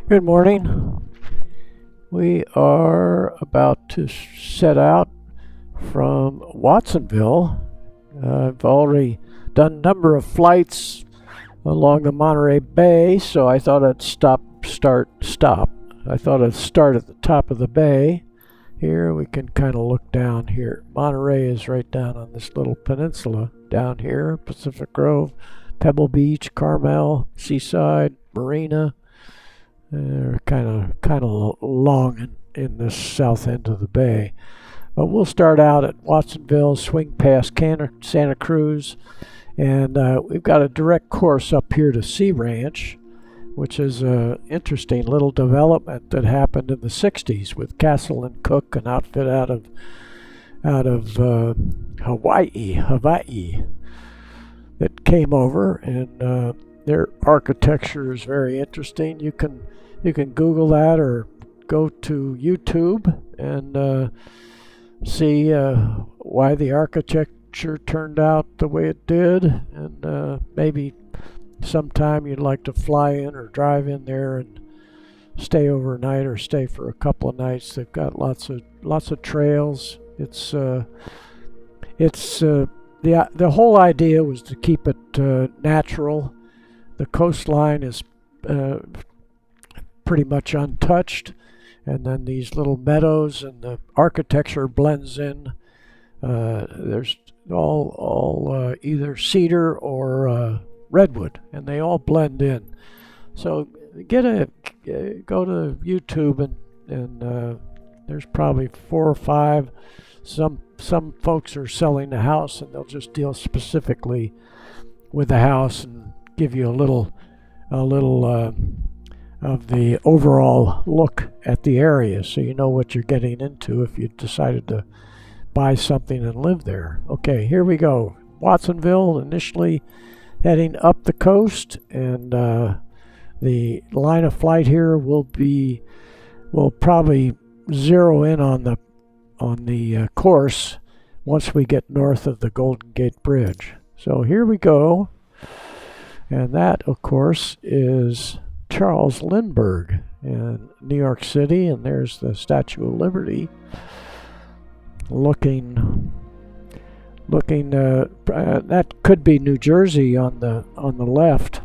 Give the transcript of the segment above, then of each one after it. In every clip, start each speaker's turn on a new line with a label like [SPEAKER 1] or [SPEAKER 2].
[SPEAKER 1] Good morning. We are about to set out from Watsonville. I've already done a number of flights along the Monterey Bay, so I thought I'd stop. I thought I'd start at the top of the bay. Here we can kind of look down here. Monterey is right down on this little peninsula down here. Pacific Grove, Pebble Beach, Carmel, Seaside, Marina. They're kind of long in this south end of the bay. But we'll start out at Watsonville, swing past Santa Cruz, and we've got a direct course up here to Sea Ranch, which is an interesting little development that happened in the 60s with Castle and Cook, an outfit out of Hawaii, that came over, and their architecture is very interesting. You can Google that or go to YouTube and see why the architecture turned out the way it did, and maybe sometime you'd like to fly in or drive in there and stay overnight or stay for a couple of nights. They've got lots of trails. The whole idea was to keep it natural. The coastline is pretty much untouched, and then these little meadows, and the architecture blends in. There's all either cedar or redwood, and they all blend in. So go to YouTube, and there's probably 4 or 5. Some folks are selling the house, and they'll just deal specifically with the house and give you a little of the overall look at the area, so you know what you're getting into if you decided to buy something and live there. Okay, here we go. Watsonville, initially heading up the coast, and the line of flight here will probably zero in on the course once we get north of the Golden Gate Bridge. So here we go, and that, of course, is Charles Lindbergh in New York City, and there's the Statue of Liberty looking that could be New Jersey on the left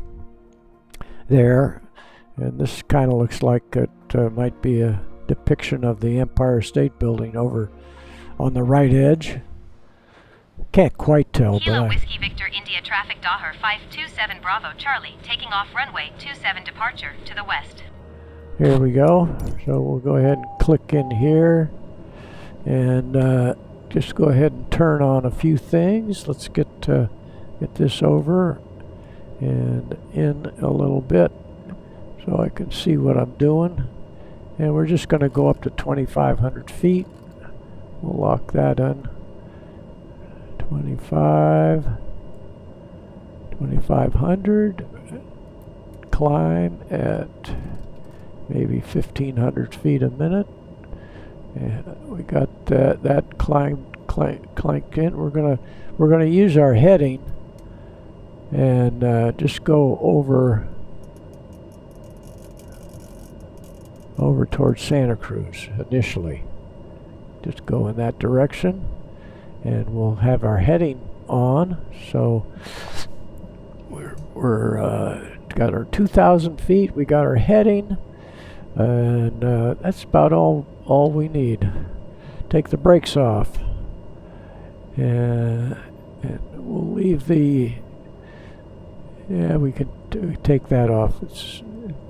[SPEAKER 1] there, and this kind of looks like it might be a depiction of the Empire State Building over on the right edge. Can't quite tell,
[SPEAKER 2] Kilo Whiskey Victor India Traffic Daher 527 Bravo Charlie, taking off runway 27 departure to the west.
[SPEAKER 1] Here we go. So we'll go ahead and click in here, and just go ahead and turn on a few things. Let's get this over and in a little bit so I can see what I'm doing. And we're just going to go up to 2,500 feet. We'll lock that in. 2,500. Climb at maybe 1,500 feet a minute. And we got that clanked in. We're gonna use our heading and just go over towards Santa Cruz initially. Just go in that direction, and we'll have our heading on. So we're got our 2,000 feet. We got our heading, and that's about all we need. Take the brakes off, and we'll leave the. Yeah, we could take that off.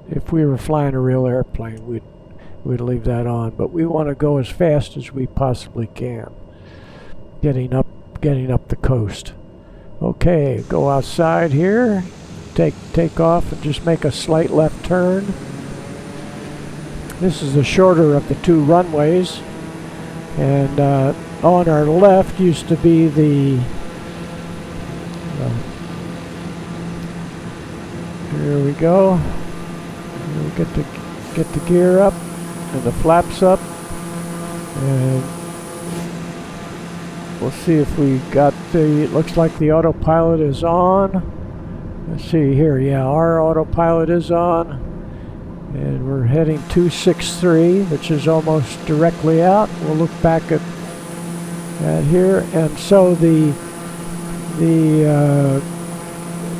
[SPEAKER 1] If we were flying a real airplane, we'd leave that on. But we want to go as fast as we possibly can, getting up the coast. Okay, go outside here, take off, and just make a slight left turn. This is the shorter of the 2 runways, and on our left used to be the. Here we go. We'll get the gear up and the flaps up, and we'll see if we got the. It looks like the autopilot is on. Let's see here. Yeah, our autopilot is on. And we're heading 263, which is almost directly out. We'll look back at here. And so the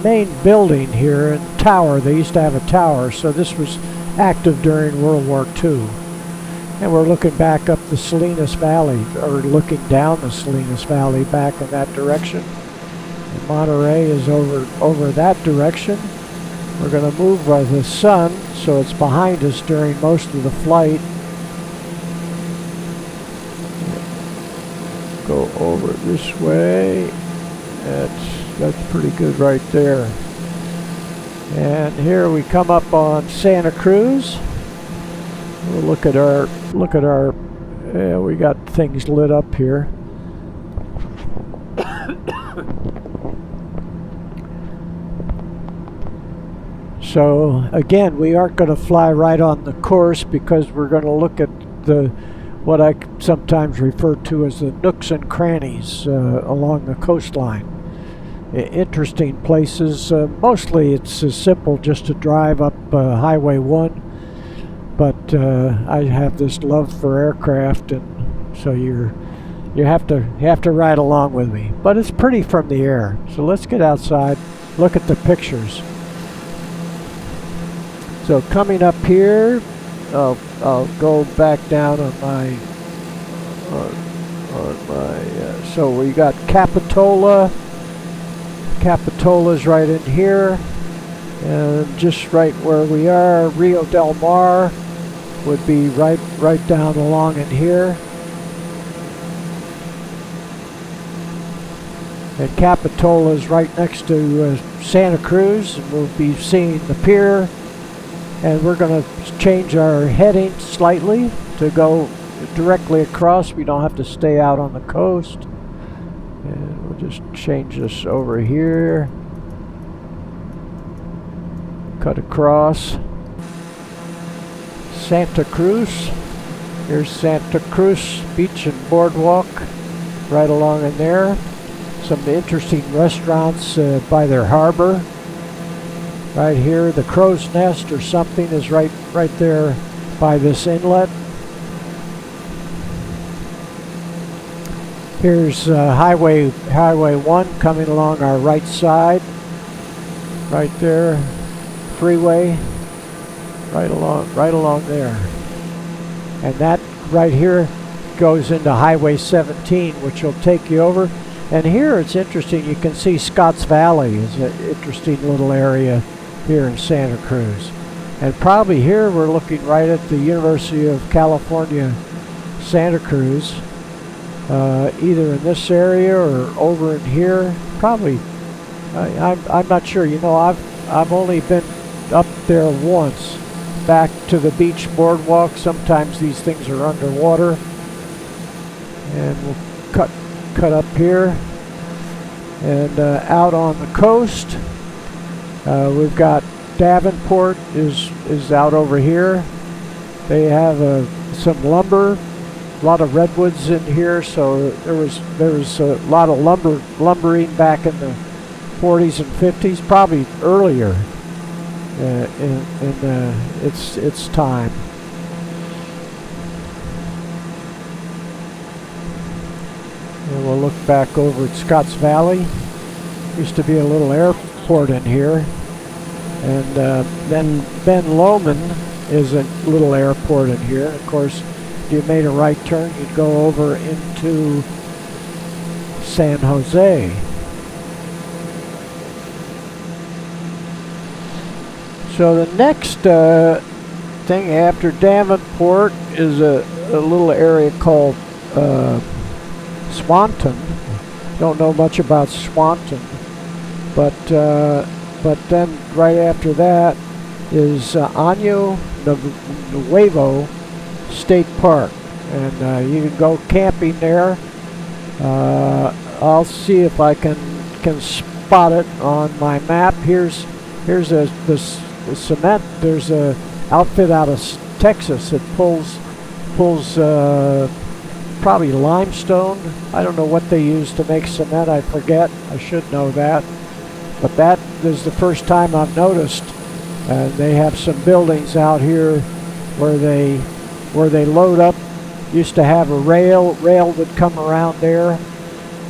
[SPEAKER 1] main building here and tower, they used to have a tower, so this was active during World War II. And we're looking back up the Salinas Valley, or looking down the Salinas Valley back in that direction. And Monterey is over that direction. We're going to move by the sun, so it's behind us during most of the flight. Go over this way. That's pretty good right there. And here we come up on Santa Cruz. We'll look at our we got things lit up here. So again, we aren't going to fly right on the course because we're going to look at what I sometimes refer to as the nooks and crannies along the coastline. Interesting places. Mostly it's simple just to drive up Highway 1, but I have this love for aircraft, and so you have to ride along with me. But it's pretty from the air. So let's get outside, look at the pictures. So coming up here, I'll go back down on my so we got Capitola. Capitola's right in here, and just right where we are, Rio Del Mar would be right down along in here. And Capitola's right next to Santa Cruz, and we'll be seeing the pier. And we're going to change our heading slightly to go directly across. We don't have to stay out on the coast. And we'll just change this over here. Cut across. Santa Cruz. Here's Santa Cruz Beach and Boardwalk right along in there. Some interesting restaurants by their harbor. Right here, the Crow's Nest or something is right there by this inlet. Here's Highway 1 coming along our right side. Right there, freeway, right along there. And that right here goes into Highway 17, which will take you over. And here it's interesting, you can see Scotts Valley is an interesting little area here in Santa Cruz. And probably here we're looking right at the University of California, Santa Cruz, either in this area or over in here. Probably, I'm not sure. You know, I've only been up there once, back to the beach boardwalk. Sometimes these things are underwater. And we'll cut up here and out on the coast. We've got Davenport is out over here. They have some lumber, a lot of redwoods in here. So there was a lot of lumbering back in the 40s and 50s, probably earlier in its time. And we'll look back over at Scotts Valley. Used to be a little airport in here. And then Ben Lomond is a little airport in here. Of course, if you made a right turn, you'd go over into San Jose. So the next thing after Davenport is a little area called Swanton. Don't know much about Swanton, but then right after that is Año Nuevo State Park, and you can go camping there. I'll see if I can spot it on my map. Here's the cement. There's a outfit out of Texas that pulls probably limestone. I don't know what they use to make cement. I forget. I should know that. But that is the first time I've noticed They have some buildings out here where they load up. Used to have a rail that come around there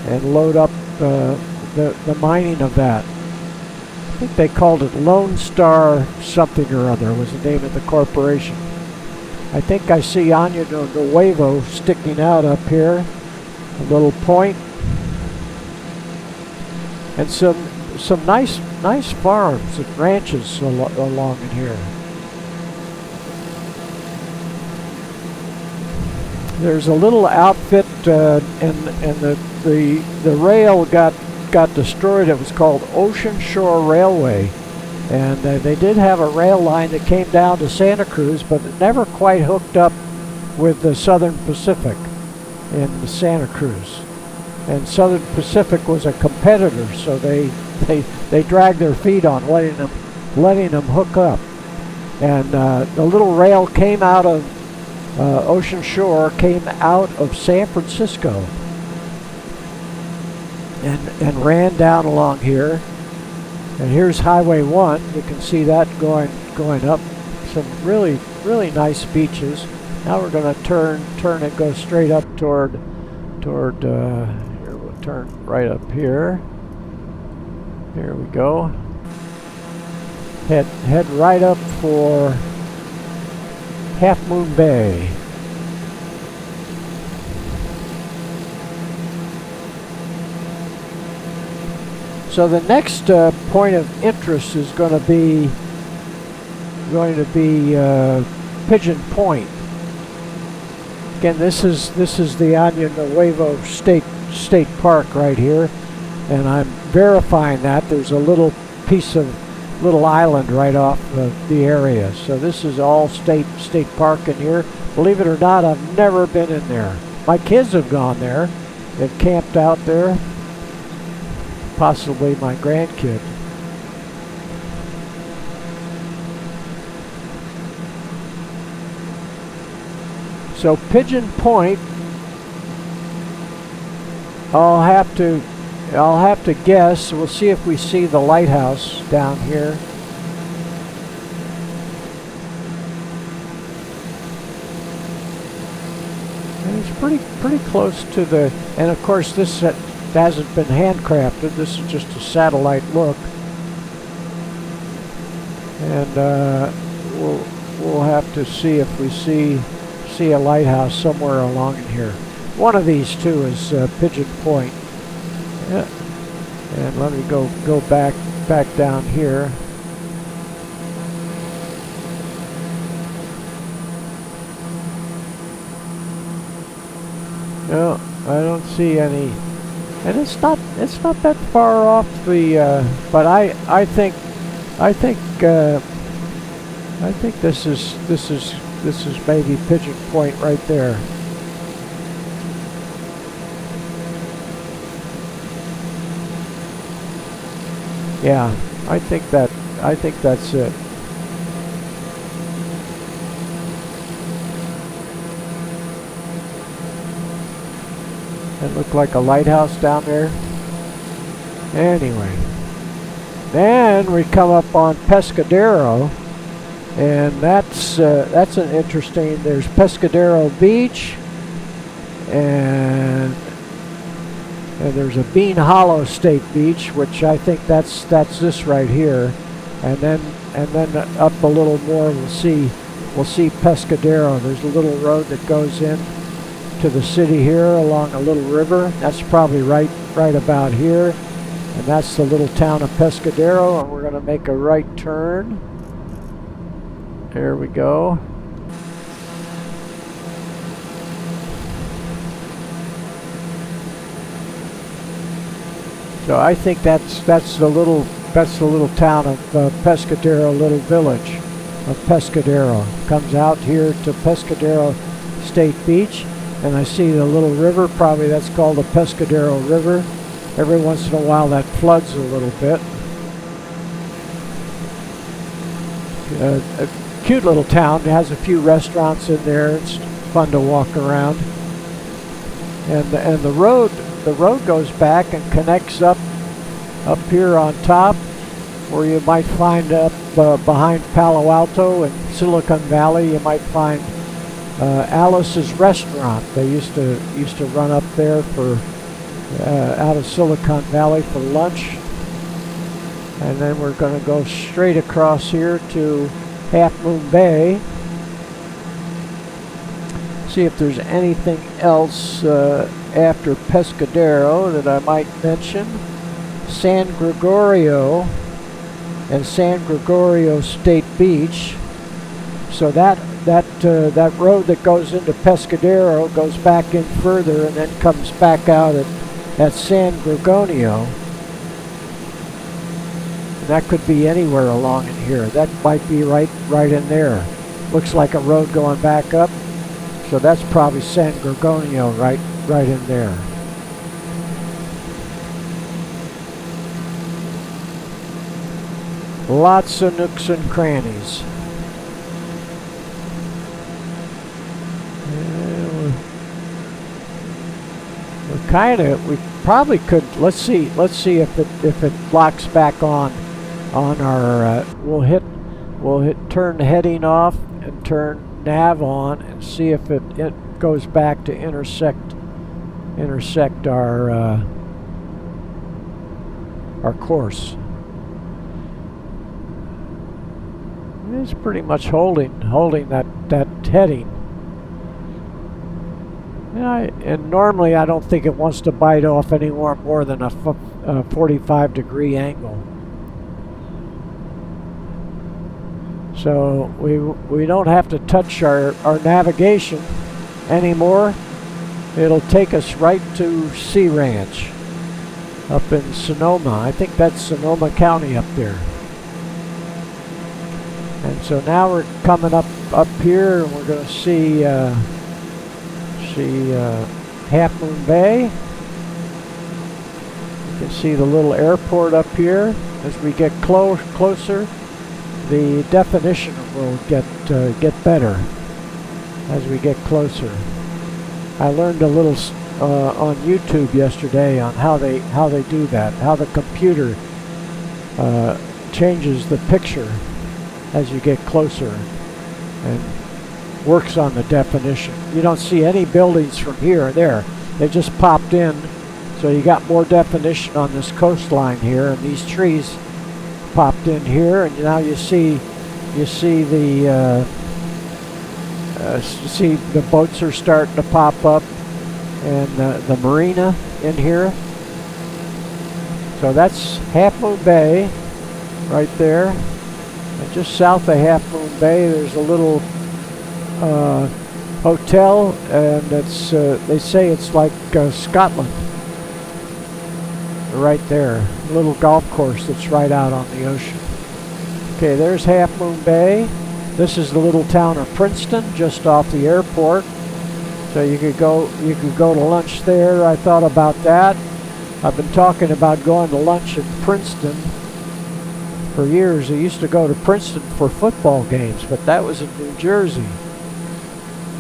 [SPEAKER 1] and load up the mining of that. I think they called it Lone Star something or other was the name of the corporation. I think I see Año Nuevo sticking out up here, a little point, and some nice farms and ranches along in here. There's a little outfit, and the rail got destroyed. It was called Ocean Shore Railway, and they did have a rail line that came down to Santa Cruz, but it never quite hooked up with the Southern Pacific in Santa Cruz. And Southern Pacific was a competitor, so they dragged their feet on letting them hook up. And the little rail came out of Ocean Shore, came out of San Francisco and ran down along here. And here's Highway 1. You can see that going up. Some really nice beaches. Now we're going to turn and go straight up toward here we'll turn right up here. Here we go. Head right up for Half Moon Bay. So the next point of interest is going to be Pigeon Point. Again, this is the Año Nuevo State Park right here, and I'm verifying that there's a little island right off the area. So this is all state park in here. Believe it or not, I've never been in there. My kids have gone there. They've camped out there. Possibly my grandkid. So Pigeon Point, I'll have to guess. We'll see if we see the lighthouse down here. And it's pretty close to the, and of course this hasn't been handcrafted. This is just a satellite look, and we'll have to see if we see a lighthouse somewhere along in here. One of these two is Pigeon Point. Yeah. And let me go back down here. No, I don't see any. And it's not that far off the, but I think this is maybe Pigeon Point right there. Yeah, I think that's it. It looked like a lighthouse down there. Anyway, then we come up on Pescadero, and that's an interesting. There's Pescadero Beach, and there's a Bean Hollow State Beach, which I think that's this right here, and then up a little more we'll see Pescadero. There's a little road that goes in to the city here along a little river. That's probably right about here, and that's the little town of Pescadero, and we're going to make a right turn. There we go. So I think that's the little town of Pescadero, little village of Pescadero. Comes out here to Pescadero State Beach. And I see the little river, probably that's called the Pescadero River. Every once in a while that floods a little bit. A cute little town. It has a few restaurants in there. It's fun to walk around. And the road goes back and connects up here on top where you might find up behind Palo Alto and Silicon Valley, you might find Alice's Restaurant. They used to run up there for out of Silicon Valley for lunch. And then we're going to go straight across here to Half Moon Bay. See if there's anything else after Pescadero that I might mention. San Gregorio and San Gregorio State Beach. So that road that goes into Pescadero goes back in further and then comes back out at San Gregorio. That could be anywhere along in here. That might be right in there. Looks like a road going back up. So that's probably San Gregorio right in there. Lots of nooks and crannies. We probably could. Let's see if it locks back on our. We'll hit turn heading off and turn nav on and see if it goes back to intersect our course. It's pretty much holding that heading. And normally I don't think it wants to bite off anywhere more than a 45-degree angle. So we don't have to touch our navigation anymore. It'll take us right to Sea Ranch up in Sonoma. I think that's Sonoma County up there. And so now we're coming up here and we're going to see Half Moon Bay. You can see the little airport up here. As we get closer, the definition will get better as we get closer. I learned a little on YouTube yesterday on how they do that, how the computer changes the picture as you get closer and works on the definition. You don't see any buildings from here or there. They just popped in, so you got more definition on this coastline here, and these trees popped in here, and now you see the boats are starting to pop up, and the marina in here. So that's Half Moon Bay right there, and just south of Half Moon Bay there's a little hotel, and it's they say it's like Scotland right there. A little golf course that's right out on the ocean. Okay, there's Half Moon Bay. This is the little town of Princeton, just off the airport. So you could go to lunch there. I thought about that. I've been talking about going to lunch in Princeton for years. I used to go to Princeton for football games, but that was in New Jersey.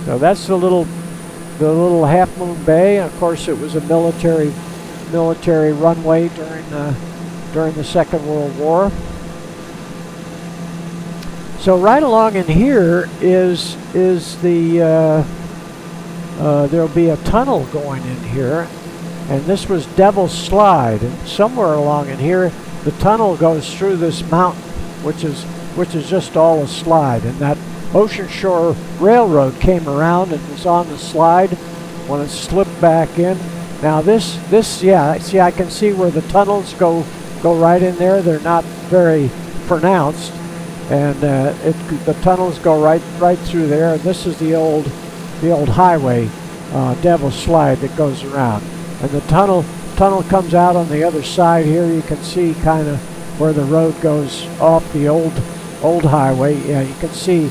[SPEAKER 1] So that's the little Half Moon Bay. Of course, it was a military runway during the Second World War. So right along in here is the there'll be a tunnel going in here, and this was Devil's Slide, and somewhere along in here the tunnel goes through this mountain, which is just all a slide, and that Ocean Shore Railroad came around and was on the slide when it slipped back in. Now this yeah, see, I can see where the tunnels go right in there. They're not very pronounced, and the tunnels go right through there. And this is the old highway, Devil's Slide, that goes around, and the tunnel comes out on the other side here. You can see kind of where the road goes off the old highway. Yeah, you can see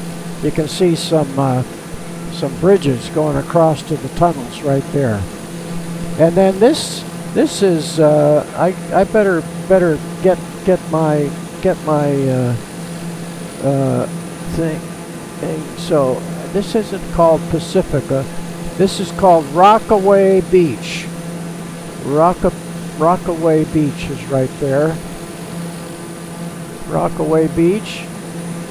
[SPEAKER 1] some bridges going across to the tunnels right there. And then this is I better get my thing. So this isn't called Pacifica. This is called Rockaway Beach. Rockaway Beach is right there. Rockaway Beach.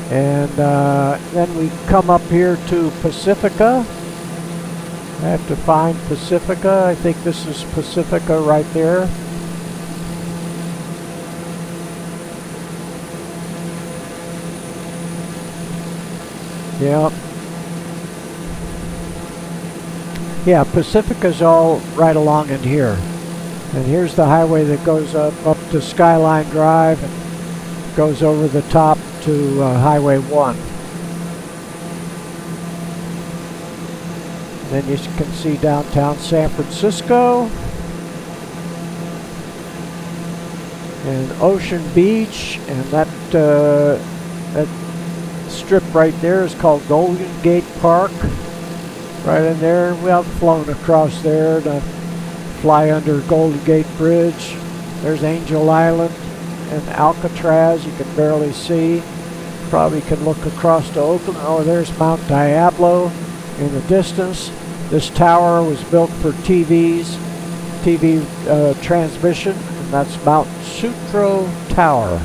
[SPEAKER 1] And then we come up here to Pacifica. I have to find Pacifica. I think this is Pacifica right there. Yeah. Yeah, Pacifica's all right along in here. And here's the highway that goes up to Skyline Drive and goes over the top to Highway 1. And then you can see downtown San Francisco. And Ocean Beach, and that strip right there is called Golden Gate Park. Right in there. We have flown across there to fly under Golden Gate Bridge. There's Angel Island and Alcatraz. You can barely see. Probably can look across to Oakland. Oh, there's Mount Diablo in the distance. This tower was built for TV transmission, and that's Mount Sutro Tower.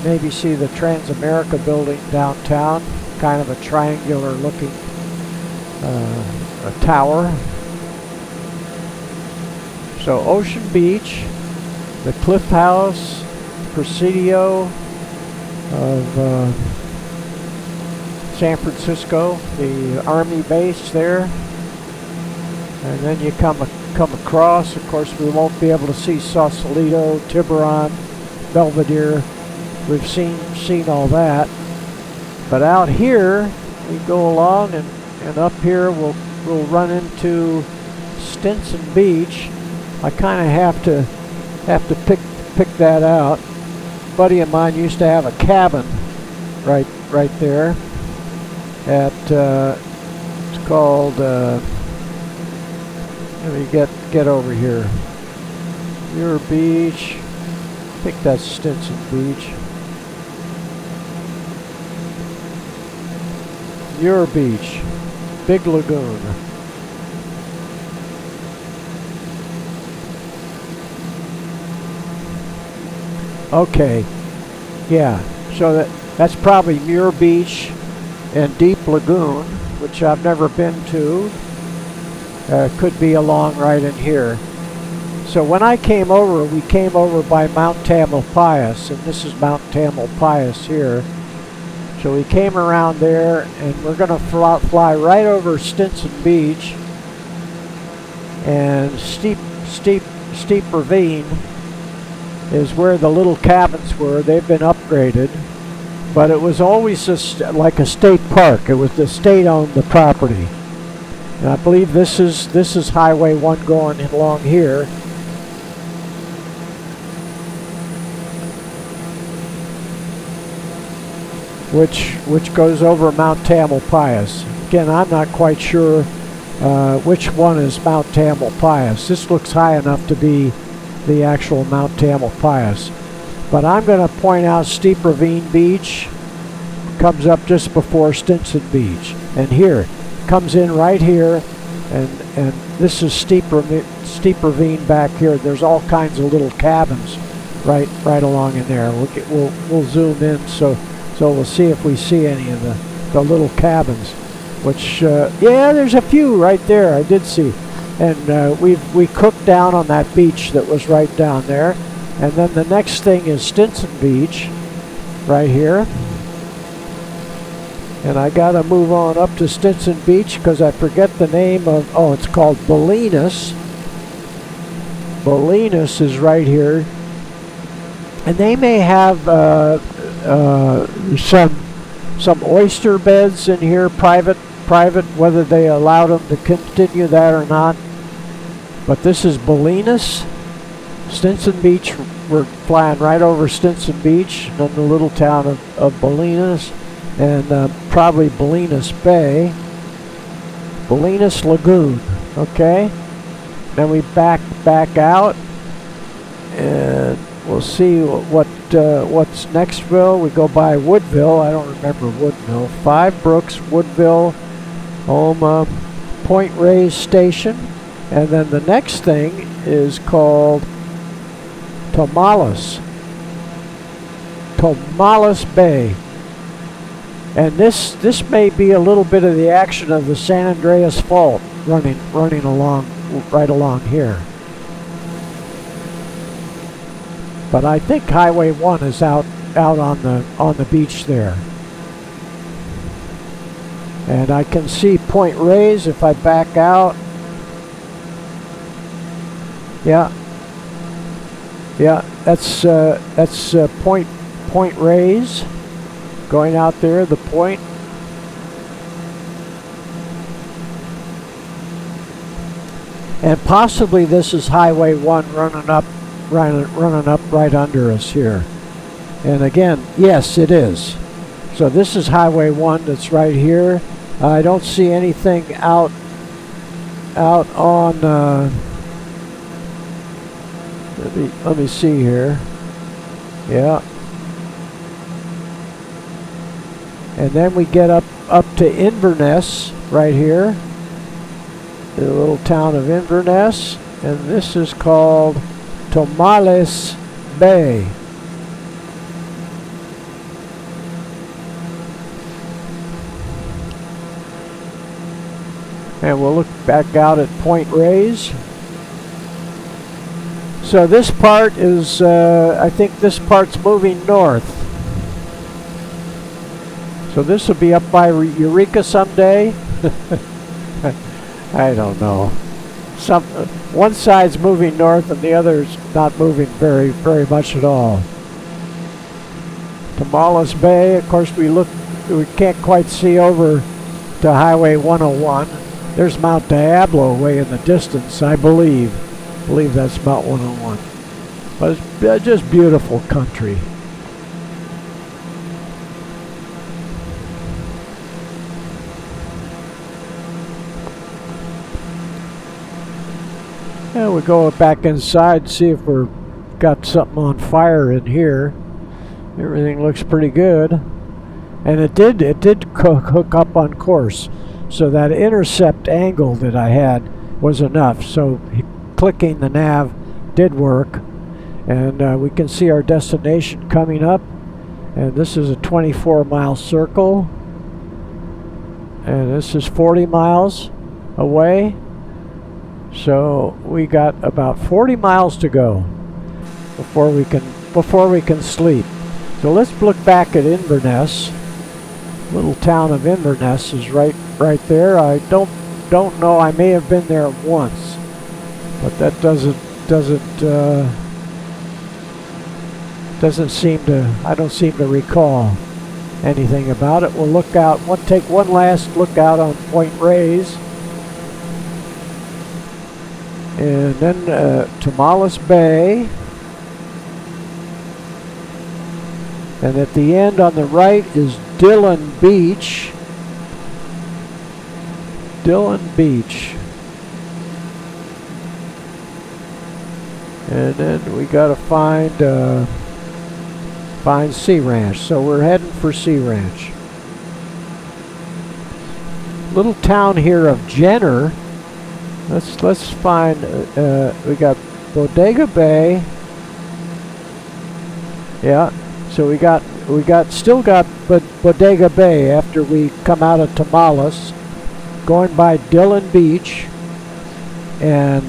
[SPEAKER 1] Maybe see the Transamerica building downtown, kind of a triangular looking a tower. So Ocean Beach, the Cliff House, Presidio of San Francisco, the Army base there, and then you come across. Of course, we won't be able to see Sausalito, Tiburon, Belvedere. We've seen all that, but out here we go along, and up here we'll run into Stinson Beach. I kind of have to pick that out. A buddy of mine used to have a cabin right there at it's called let me get over here. Muir Beach. I think that's Stinson Beach. Muir Beach, Big Lagoon. Okay, yeah, so that's probably Muir Beach and Deep Lagoon, which I've never been to. Could be along right in here. So when I came over, we came over by Mount Tamalpais, and this is Mount Tamalpais here. So we came around there, and we're going to fly right over Stinson Beach, and steep ravine is where the little cabins were. They've been upgraded, but it was always like a state park. It was the state owned the property, and I believe this is Highway 1 going along here. Which goes over Mount Tamalpais. Again, I'm not quite sure which one is Mount Tamalpais. This looks high enough to be the actual Mount Tamalpais. But I'm going to point out Steep Ravine Beach. Comes up just before Stinson Beach. And here, comes in right here. And this is Steep Ravine back here. There's all kinds of little cabins right along in there. We'll zoom in so we'll see if we see any of the little cabins, which, yeah, there's a few right there. I did see. And we cooked down on that beach that was right down there. And then the next thing is Stinson Beach, right here. And I got to move on up to Stinson Beach because I forget the name of, oh, it's called Bolinas. Bolinas is right here. And they may have some oyster beds in here, private, whether they allowed them to continue that or not. But this is Bolinas, Stinson Beach. We're flying right over Stinson Beach, and then the little town of Bolinas, and probably Bolinas Bay, Bolinas Lagoon. Okay, then we back out, and we'll see what's nextville. We go by Woodville. I don't remember Woodville. Five Brooks, Woodville, Point Reyes Station, and then the next thing is called Tomales. Tomales Bay. And this may be a little bit of the action of the San Andreas Fault running along right along here. But I think Highway 1 is out on the beach there. And I can see Point Reyes if I back out. Yeah, that's Point Reyes. Going out there, the point. And possibly this is Highway 1 running up right under us here. And again, yes, it is. So this is Highway 1 that's right here. I don't see anything out on. Let me see here. Yeah. And then we get up to Inverness right here, the little town of Inverness, and this is called Tomales Bay. And we'll look back out at Point Reyes. So this part is, I think this part's moving north. So this will be up by Eureka someday. I don't know. One side's moving north and the other's not moving very much at all. Tomales Bay, of course we can't quite see over to Highway 101. There's Mount Diablo way in the distance, I believe. I believe that's Mount 101. But it's just beautiful country. Yeah, we go back inside, see if we're got something on fire in here. Everything looks pretty good, and it did hook up on course. So that intercept angle that I had was enough. So clicking the nav did work, and we can see our destination coming up. And this is a 24-mile circle, and this is 40 miles away. So we got about 40 miles to go before we can sleep. So let's look back at Inverness. Little town of Inverness is right there. I don't know. I may have been there once, but that doesn't seem to. I don't seem to recall anything about it. We'll look out. Take one last look out on Point Reyes. And then Tomales Bay. And at the end on the right is Dillon Beach. Dillon Beach. And then we got to find Sea Ranch. So we're heading for Sea Ranch. Little town here of Jenner. Let's find. We got Bodega Bay. Yeah. So we still got Bodega Bay after we come out of Tomales, going by Dillon Beach and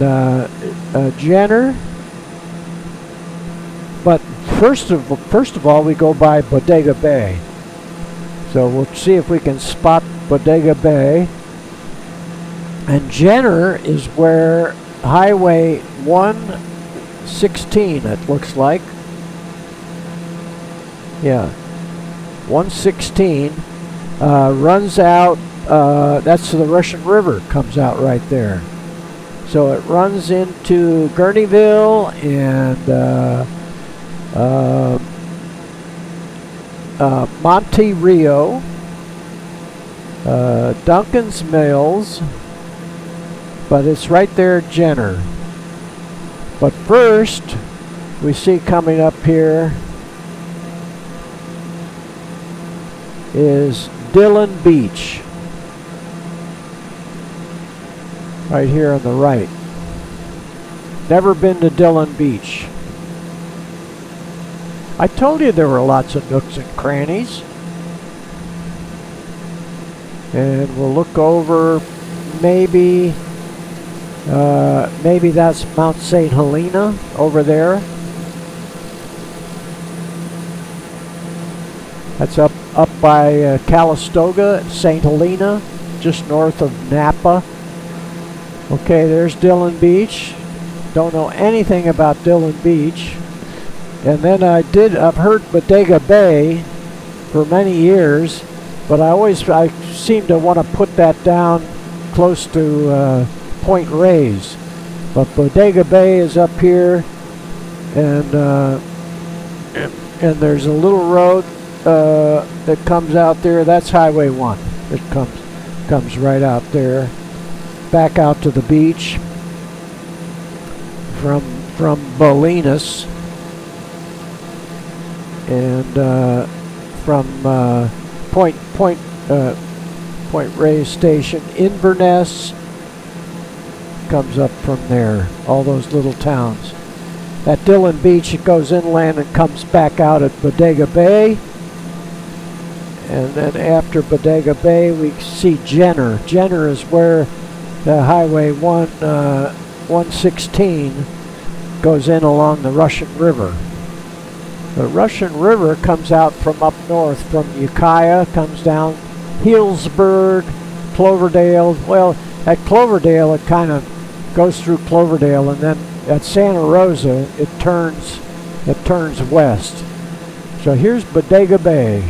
[SPEAKER 1] Jenner. But first of all, we go by Bodega Bay. So we'll see if we can spot Bodega Bay. And Jenner is where Highway 116, it looks like. Yeah, 116 runs out. That's the Russian River comes out right there. So it runs into Gurneyville and Monte Rio, Duncan's Mills, but it's right there at Jenner. But first, we see coming up here is Dillon Beach, right here on the right. Never been to Dillon Beach. I told you there were lots of nooks and crannies. And we'll look over, maybe that's Mount St. Helena over there. That's up by Calistoga, St. Helena, just north of Napa. Okay, there's Dillon Beach. Don't know anything about Dillon Beach. And then I've heard Bodega Bay for many years, but I seem to want to put that down close to Point Reyes. But Bodega Bay is up here, and there's a little road that comes out there. That's Highway 1. It comes right out there, back out to the beach from Bolinas, and from Point Reyes Station. Inverness comes up from there. All those little towns. At Dillon Beach, it goes inland and comes back out at Bodega Bay. And then after Bodega Bay, we see Jenner. Jenner is where the Highway 116 goes in along the Russian River. The Russian River comes out from up north, from Ukiah, comes down Healdsburg, Cloverdale. Well, at Cloverdale, it kind of goes through Cloverdale, and then at Santa Rosa, it turns west. So here's Bodega Bay.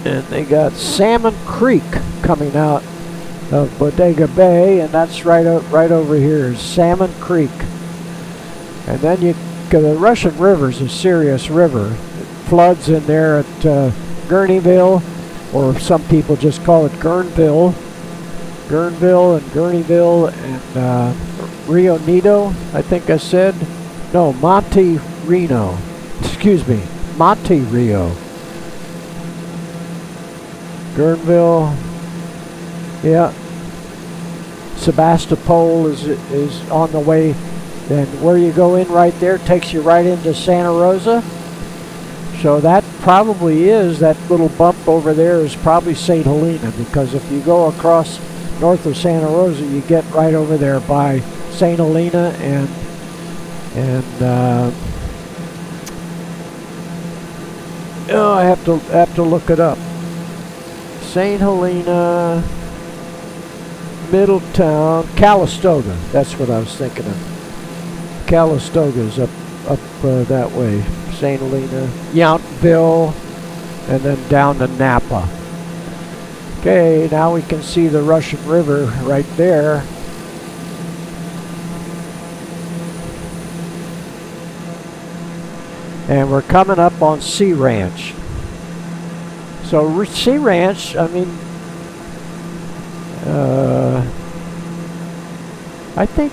[SPEAKER 1] And they got Salmon Creek coming out of Bodega Bay, and that's right over here is Salmon Creek. And then the Russian River is a serious river. It floods in there at Gurneyville, or some people just call it Guerneville. Guerneville and Gurneyville and Rio Nido, I think I said. No, Monte Rio. Guerneville, yeah. Sebastopol is on the way, and where you go in right there takes you right into Santa Rosa. So that probably is, that little bump over there is probably St. Helena, because if you go across north of Santa Rosa, you get right over there by St. Helena and I have to look it up. St. Helena, Middletown, Calistoga. That's what I was thinking of. Calistoga's up that way. St. Helena, Yountville, and then down to Napa. Okay, now we can see the Russian River right there. And we're coming up on Sea Ranch. So Sea Ranch, I mean, I think,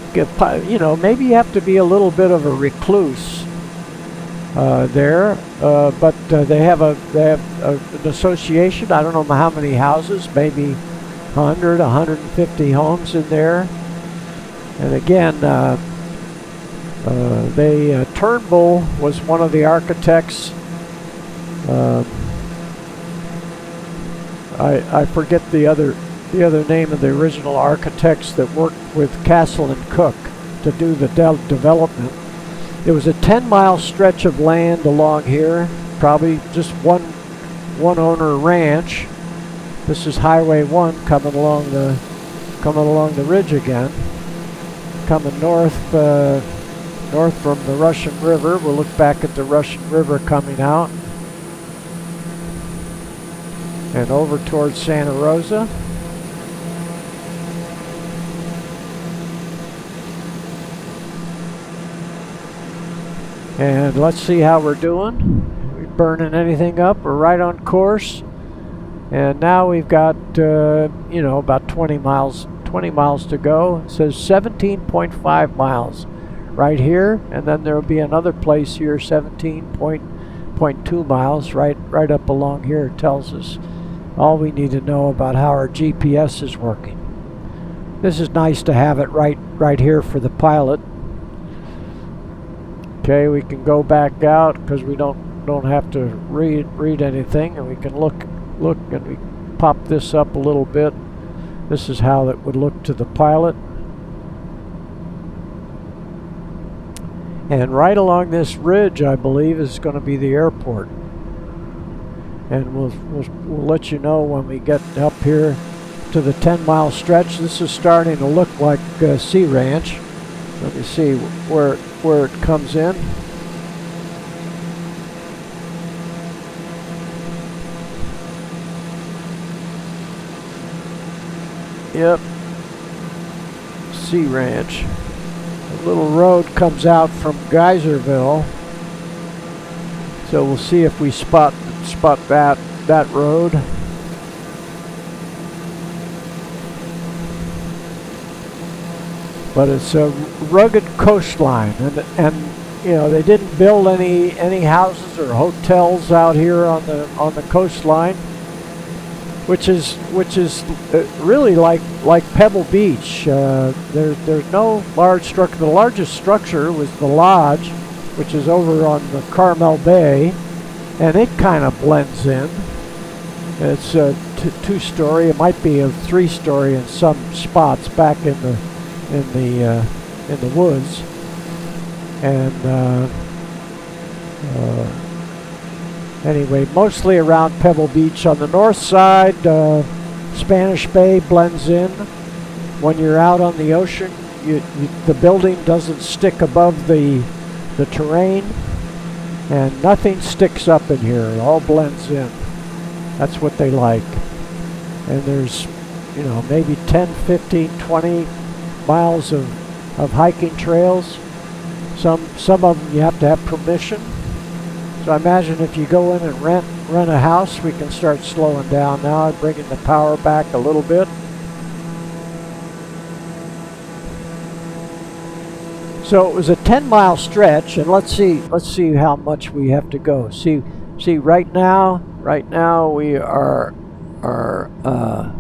[SPEAKER 1] maybe you have to be a little bit of a recluse there, but they have an association. I don't know how many houses, maybe 100, 150 homes in there. And again, Turnbull was one of the architects. I forget the other name of the original architects that worked with Castle and Cook to do the development. It was a 10-mile stretch of land along here, probably just one owner ranch. This is Highway 1 coming along the ridge again, coming north from the Russian River. We'll look back at the Russian River coming out and over towards Santa Rosa. And let's see how we're doing. Are we burning anything up? We're right on course. And now we've got, about 20 miles to go. It says 17.5 miles right here. And then there'll be another place here, 17.5 1.2 miles. Right up along here tells us all we need to know about how our GPS is working. This is nice to have it right here for the pilot. Okay, we can go back out because we don't have to read anything, and we can look, and we pop this up a little bit. This is how it would look to the pilot. And right along this ridge, I believe, is going to be the airport. And we'll let you know when we get up here to the 10-mile stretch. This is starting to look like Sea Ranch. Let me see where it comes in. Yep, Sea Ranch. A little road comes out from Geyserville, so we'll see if we spot that road. But it's a rugged coastline, and you know, they didn't build any houses or hotels out here on the coastline, which is really like Pebble Beach. There's no large structure. The largest structure was the lodge, which is over on the Carmel Bay, and it kind of blends in. It's a two-story. It might be a three-story in some spots back in the woods, and anyway, mostly around Pebble Beach. On the north side, Spanish Bay blends in. When you're out on the ocean, the building doesn't stick above the terrain, and nothing sticks up in here. It all blends in. That's what they like. And there's, you know, maybe 10, 15, 20 miles of hiking trails. Some of them you have to have permission. So I imagine if you go in and rent a house, we can start slowing down now, bringing the power back a little bit. So it was a 10-mile stretch, and let's see how much we have to go. See right now we are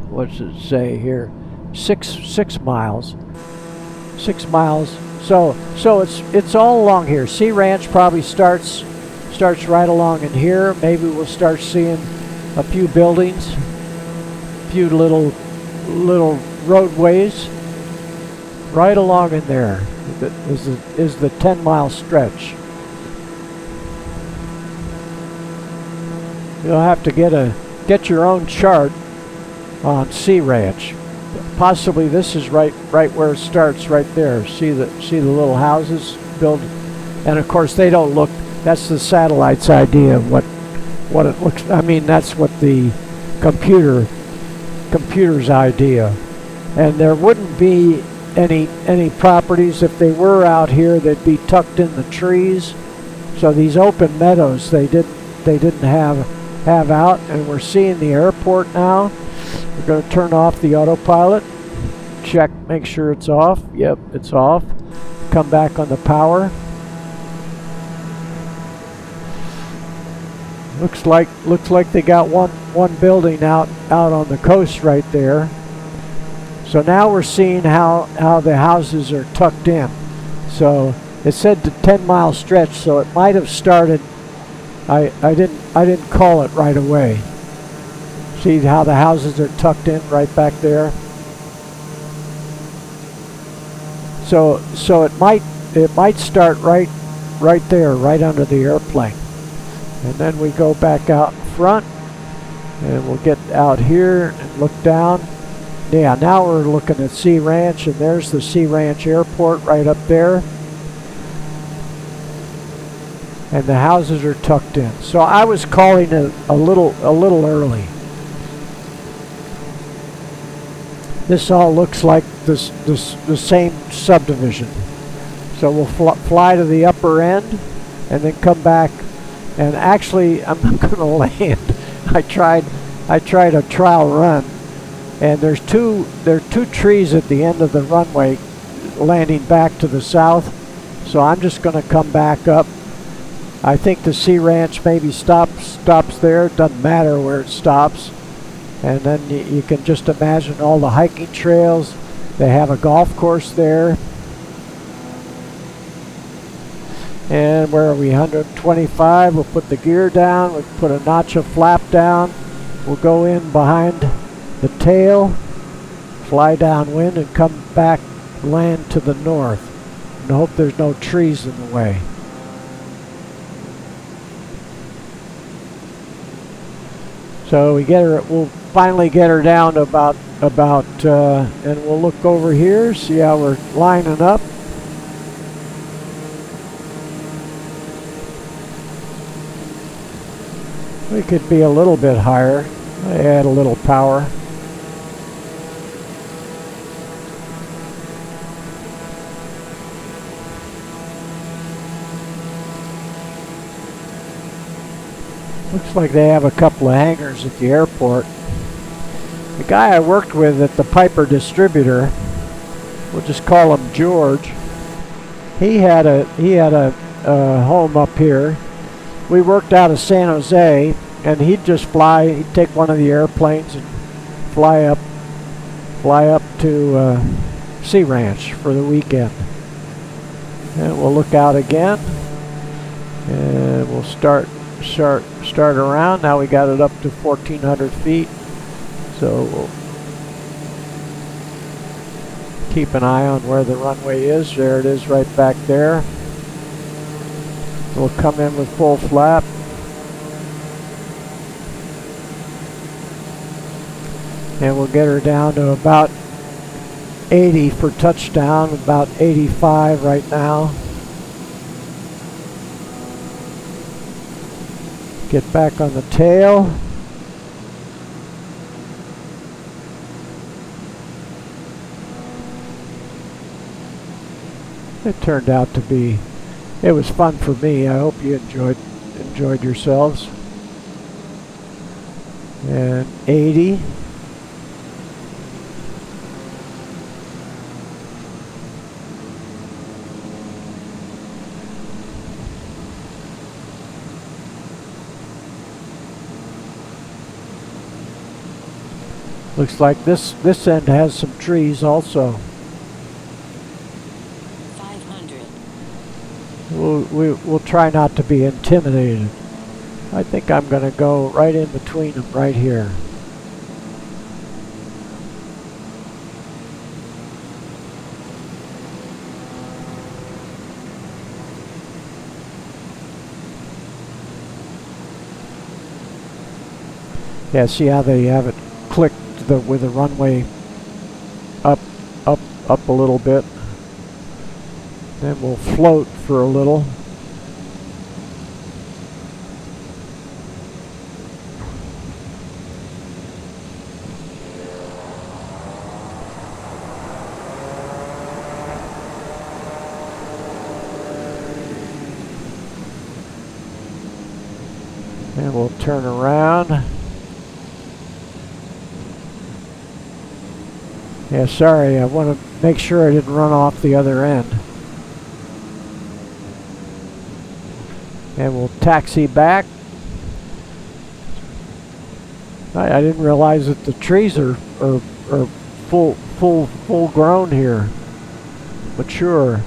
[SPEAKER 1] what does it say here? 6 miles. 6 miles. So it's all along here. Sea Ranch probably starts right along in here. Maybe we'll start seeing a few buildings, a few little roadways right along in there. Is the 10-mile stretch. You'll have to get your own chart on Sea Ranch. Possibly this is right where it starts, right there. See the little houses built, and of course they don't look. That's the satellite's idea of what it looks. I mean, that's what the computer's idea. And there wouldn't be any properties. If they were out here, they'd be tucked in the trees. So these open meadows they didn't have out, and we're seeing the airport now. We're going to turn off the autopilot, check, make sure it's off. Yep, it's off. Come back on the power. Looks like they got one building out on the coast right there. So now we're seeing how the houses are tucked in. So it said the 10-mile stretch, so it might have started. I didn't call it right away. See how the houses are tucked in right back there. So it might start right there, right under the airplane. And then we go back out in front, and we'll get out here and look down. Yeah, now we're looking at Sea Ranch, and there's the Sea Ranch Airport right up there. And the houses are tucked in. So I was calling it a little early. This all looks like the same subdivision. So we'll fly to the upper end, and then come back. And actually, I'm not going to land. I tried a trial run, and there are two trees at the end of the runway, landing back to the south. So I'm just going to come back up I think the Sea Ranch maybe stops there. It doesn't matter where it stops. And then you can just imagine all the hiking trails. They have a golf course there. And where are we? 125. We'll put the gear down. We'll put a notch of flap down. We'll go in behind the tail, fly downwind, and come back, land to the north. And hope there's no trees in the way. So we get her. We'll finally get her down to about, and we'll look over here, see how we're lining up. We could be a little bit higher. Add a little power. Looks like they have a couple of hangars at the airport. The guy I worked with at the Piper distributor, we'll just call him George. He had a home up here. We worked out of San Jose, and he'd just fly. He'd take one of the airplanes and fly up to Sea Ranch for the weekend. And we'll look out again, and we'll start around. Now we got it up to 1,400 feet, so we'll keep an eye on where the runway is. There it is, right back there. We'll come in with full flap. And we'll get her down to about 80 for touchdown, about 85 right now. Get back on the tail. It turned out to be, it was fun for me. I hope you enjoyed yourselves. And 80. Looks like this end has some trees also.
[SPEAKER 3] 500.
[SPEAKER 1] We'll try not to be intimidated. I think I'm going to go right in between them right here. Yeah, see how they have it clicked with the runway up a little bit. Then we'll float for a little. And we'll turn around. Yeah, sorry, I want to make sure I didn't run off the other end. And we'll taxi back. I didn't realize that the trees are full grown here, mature.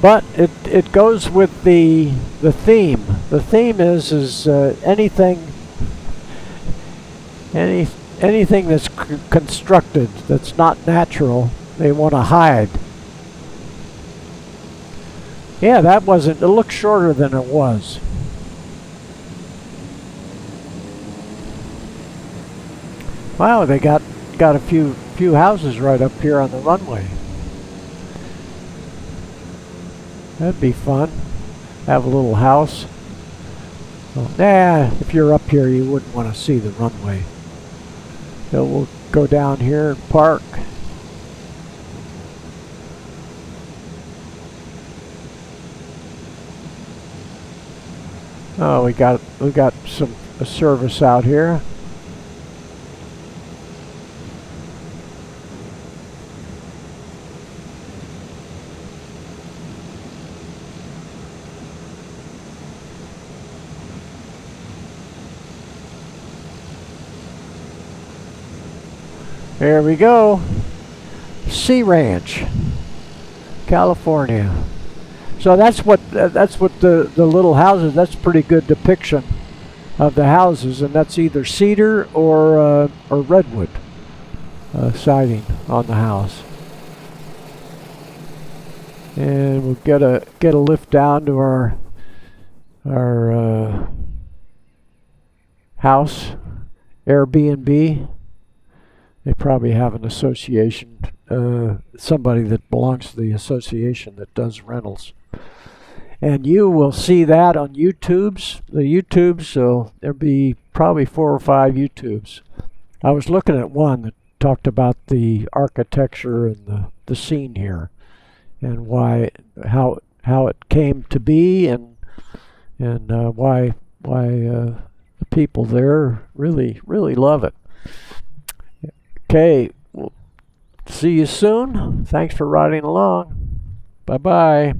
[SPEAKER 1] But it goes with the theme. The theme is anything that's constructed that's not natural, they want to hide. Yeah, that wasn't. It looked shorter than it was. Wow, they got a few houses right up here on the runway. That'd be fun. Have a little house. Well, if you're up here, you wouldn't want to see the runway. So we'll go down here and park. Oh, we got a service out here. There we go. Sea Ranch, California. So that's what the little houses. That's a pretty good depiction of the houses, and that's either cedar or redwood siding on the house. And we'll get a lift down to our house, Airbnb. They probably have an association, somebody that belongs to the association that does rentals. And you will see that on the YouTubes, so there'll be probably 4 or 5 YouTubes. I was looking at one that talked about the architecture and the scene here, and how it came to be, and why the people there really love it. Okay, we'll see you soon. Thanks for riding along. Bye-bye.